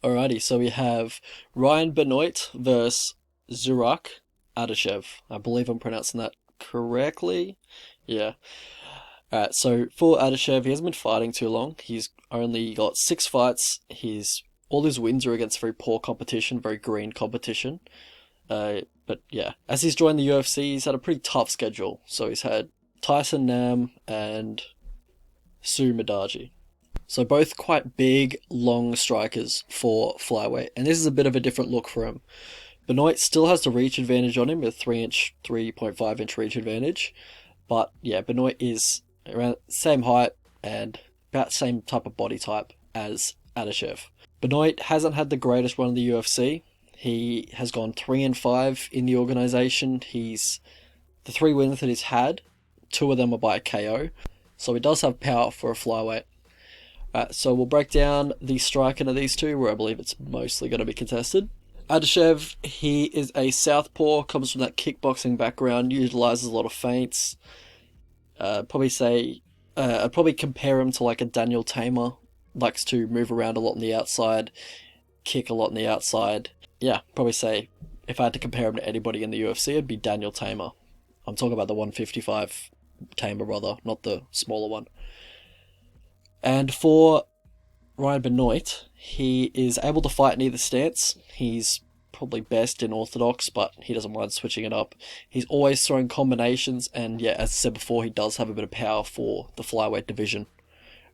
Alrighty, so we have Ryan Benoit versus Zarrukh Adashev. I believe I'm pronouncing that correctly. Yeah. Alright, so for Adashev, he hasn't been fighting too long. He's only got 6 fights. All his wins are against very poor competition, very green competition. But yeah, as he's joined the UFC, he's had a pretty tough schedule. So he's had Tyson Nam and Sue Madaji. So both quite big, long strikers for flyweight, and this is a bit of a different look for him. Benoit still has the reach advantage on him, a 3-inch, 3.5-inch reach advantage, but yeah, Benoit is around the same height and about the same type of body type as Adashev. Benoit hasn't had the greatest run in the UFC. He has gone 3-5 in the organization. The 3 wins that he's had, 2 of them are by a KO, so he does have power for a flyweight. So we'll break down the striking of these two, where I believe it's mostly going to be contested. Adashev, he is a southpaw, comes from that kickboxing background, utilizes a lot of feints. I'd probably compare him to like a Daniel Tamer. Likes to move around a lot on the outside, kick a lot on the outside. Yeah, probably say if I had to compare him to anybody in the UFC, it'd be Daniel Tamer. I'm talking about the 155 Tamer brother, not the smaller one. And for Ryan Benoit, he is able to fight in either stance. He's probably best in orthodox, but he doesn't mind switching it up. He's always throwing combinations, and yeah, as I said before, he does have a bit of power for the flyweight division.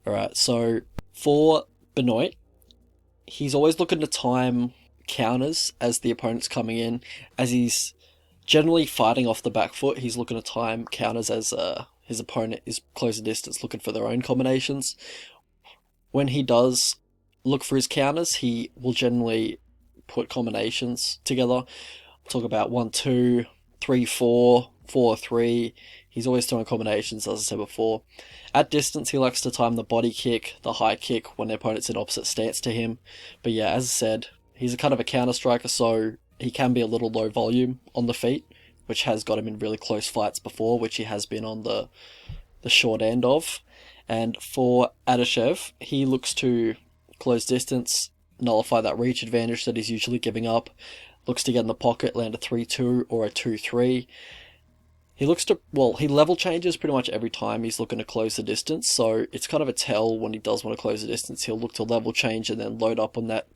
Alright, so for Benoit, he's always looking to time counters as the opponent's coming in. As he's generally fighting off the back foot, he's looking to time counters as his opponent is closer distance looking for their own combinations. When he does look for his counters, he will generally put combinations together. Talk about 1-2, 3-4, 4-3. He's always throwing combinations, as I said before. At distance, he likes to time the body kick, the high kick when the opponent's in opposite stance to him. But yeah, as I said, he's a kind of a counter striker, so he can be a little low volume on the feet, which has got him in really close fights before, which he has been on the short end of. And for Adashev, he looks to close distance, nullify that reach advantage that he's usually giving up, looks to get in the pocket, land a 3-2 or a 2-3. He level changes pretty much every time he's looking to close the distance, so it's kind of a tell when he does want to close the distance. He'll look to level change and then load up on that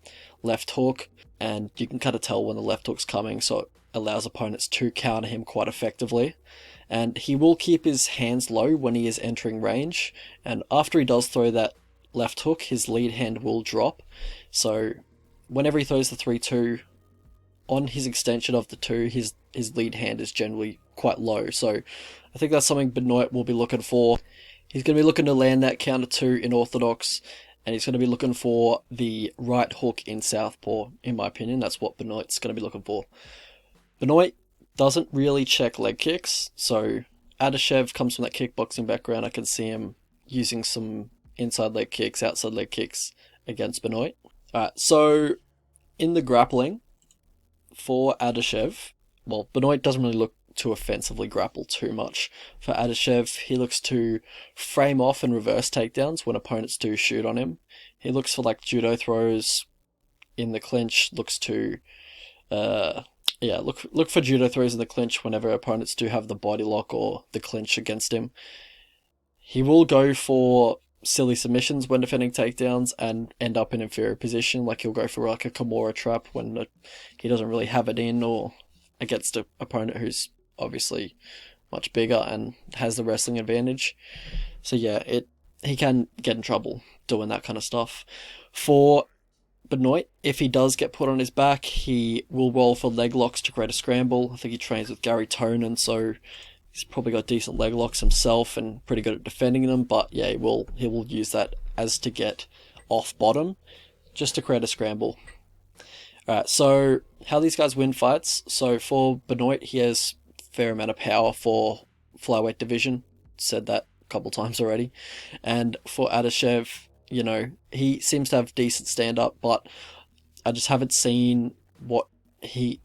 left hook, and you can kind of tell when the left hook's coming, so it allows opponents to counter him quite effectively. And he will keep his hands low when he is entering range, and after he does throw that left hook, his lead hand will drop. So whenever he throws the 3-2, on his extension of the 2, his lead hand is generally quite low. So I think that's something Benoit will be looking for. He's going to be looking to land that counter 2 in orthodox, and he's going to be looking for the right hook in southpaw, in my opinion. That's what Benoit's going to be looking for. Benoit doesn't really check leg kicks, so Adashev comes from that kickboxing background. I can see him using some inside leg kicks, outside leg kicks against Benoit. Alright, so in the grappling, for Adashev, well, Benoit doesn't really look to offensively grapple too much. For Adashev, he looks to frame off and reverse takedowns when opponents do shoot on him. He looks for like judo throws in the clinch, looks to look for judo throws in the clinch whenever opponents do have the body lock or the clinch against him. He will go for silly submissions when defending takedowns and end up in inferior position, like he'll go for like a Kimura trap when he doesn't really have it in, or against an opponent who's obviously much bigger and has the wrestling advantage. So yeah, he can get in trouble doing that kind of stuff. For Benoit, if he does get put on his back, he will roll for leg locks to create a scramble. I think he trains with Gary Tonin, so he's probably got decent leg locks himself and pretty good at defending them, but yeah, he will use that as to get off bottom, just to create a scramble. Alright, so how these guys win fights. So for Benoit, he has a fair amount of power for flyweight division. Said that a couple times already. And for Adashev, he seems to have decent stand-up, but I just haven't seen what he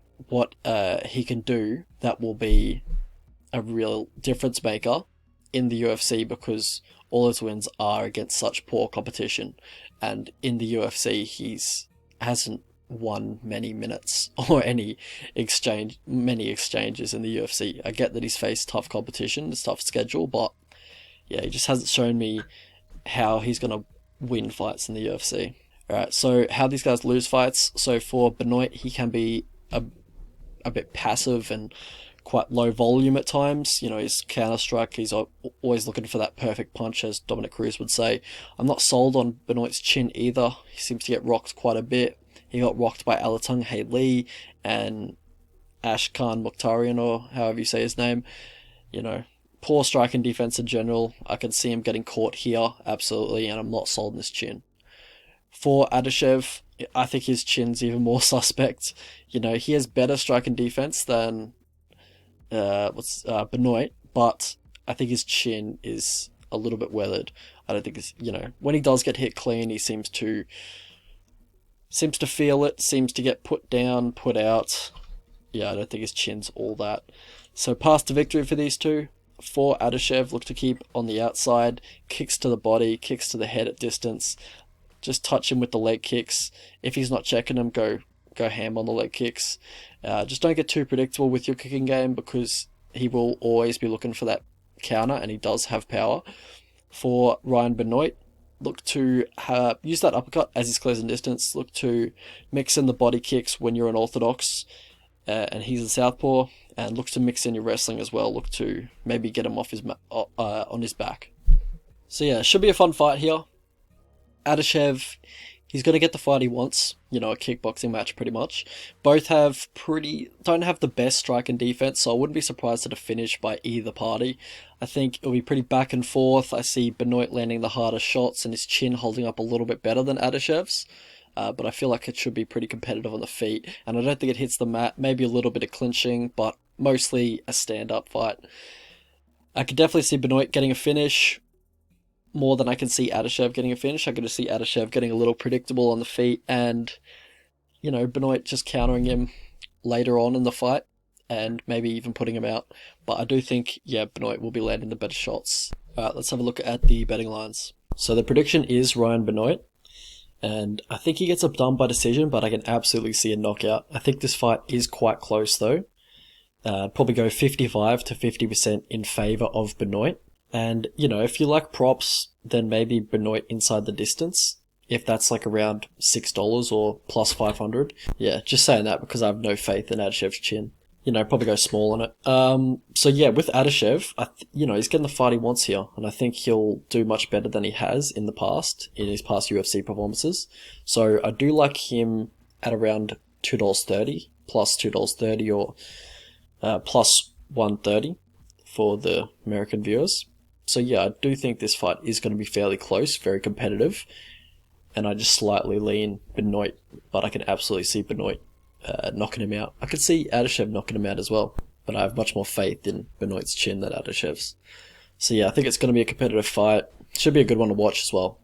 can do that will be a real difference maker in the UFC, because all his wins are against such poor competition, and in the UFC he's hasn't won many minutes or many exchanges in the UFC. I get that he's faced tough competition, it's tough schedule, but yeah, he just hasn't shown me how he's gonna win fights in the UFC. Alright, so how these guys lose fights. So for Benoit, he can be a bit passive and quite low volume at times. You know, his counter strike, he's always looking for that perfect punch, as Dominic Cruz would say. I'm not sold on Benoit's chin either. He seems to get rocked quite a bit. He got rocked by Alatung Hae Lee and Ashkan Mokhtarian, or however you say his name. You know, poor striking defense in general. I can see him getting caught here, absolutely, and I'm not sold on his chin. For Adashev, I think his chin's even more suspect. You know, he has better striking defense than Benoit, but I think his chin is a little bit weathered. I don't think it's, you know, when he does get hit clean, he seems to feel it, seems to get put down, put out. Yeah, I don't think his chin's all that. So path to victory for these two. For Adashev, look to keep on the outside, kicks to the body, kicks to the head at distance. Just touch him with the leg kicks. If he's not checking him, go ham on the leg kicks. Just don't get too predictable with your kicking game, because he will always be looking for that counter, and he does have power. For Ryan Benoit, look to use that uppercut as he's closing distance. Look to mix in the body kicks when you're an orthodox and he's a southpaw, and look to mix in your wrestling as well. Look to maybe get him off his on his back. So yeah, should be a fun fight here. Adashev, he's going to get the fight he wants, you know, a kickboxing match pretty much. Both don't have the best strike and defense, so I wouldn't be surprised at a finish by either party. I think it'll be pretty back and forth. I see Benoit landing the harder shots and his chin holding up a little bit better than Adashev's. But I feel like it should be pretty competitive on the feet, and I don't think it hits the mat. Maybe a little bit of clinching, but mostly a stand-up fight. I could definitely see Benoit getting a finish more than I can see Adashev getting a finish. I could see Adashev getting a little predictable on the feet, and, you know, Benoit just countering him later on in the fight and maybe even putting him out. But I do think, yeah, Benoit will be landing the better shots. Alright, let's have a look at the betting lines. So the prediction is Ryan Benoit, and I think he gets it done by decision, but I can absolutely see a knockout. I think this fight is quite close though. Probably go 55 to 50% in favour of Benoit. And, you know, if you like props, then maybe Benoit inside the distance, if that's like around $6 or plus 500. Yeah, just saying that because I have no faith in Adashev's chin. You know, probably go small on it. So yeah, with Adashev, you know, he's getting the fight he wants here, and I think he'll do much better than he has in the past, in his past UFC performances. So I do like him at around $2.30, plus $2.30, or plus 130 for the American viewers. So yeah, I do think this fight is going to be fairly close, very competitive, and I just slightly lean Benoit, but I can absolutely see Benoit knocking him out. I could see Adashev knocking him out as well, but I have much more faith in Benoit's chin than Adashev's. So yeah, I think it's going to be a competitive fight. Should be a good one to watch as well.